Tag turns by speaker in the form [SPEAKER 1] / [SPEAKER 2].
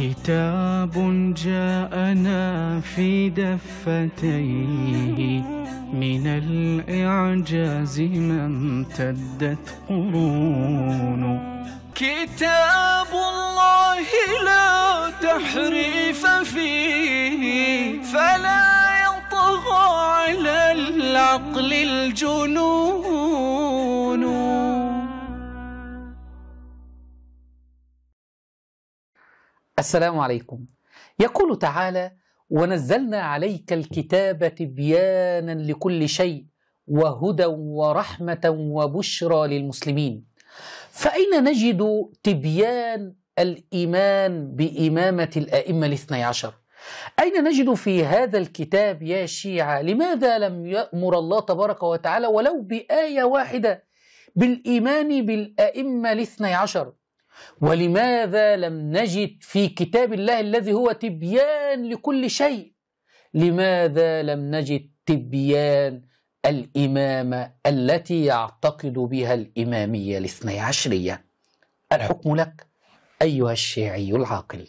[SPEAKER 1] كتاب جاءنا في دفتيه من الإعجاز ما امتدت قرون. كتاب الله لا تحريف فيه فلا يطغى على العقل الجنون.
[SPEAKER 2] السلام عليكم. يقول تعالى: ونزلنا عليك الكتاب تبيانا لكل شيء وهدى ورحمة وبشرى للمسلمين. فأين نجد تبيان الإيمان بإمامة الأئمة الاثني عشر؟ أين نجد في هذا الكتاب يا شيعة؟ لماذا لم يأمر الله تبارك وتعالى ولو بآية واحدة بالإيمان بالأئمة الاثني عشر؟ ولماذا لم نجد في كتاب الله الذي هو تبيان لكل شيء، لماذا لم نجد تبيان الإمامة التي يعتقد بها الإمامية الاثني عشرية؟ الحكم لك أيها الشيعي العاقل.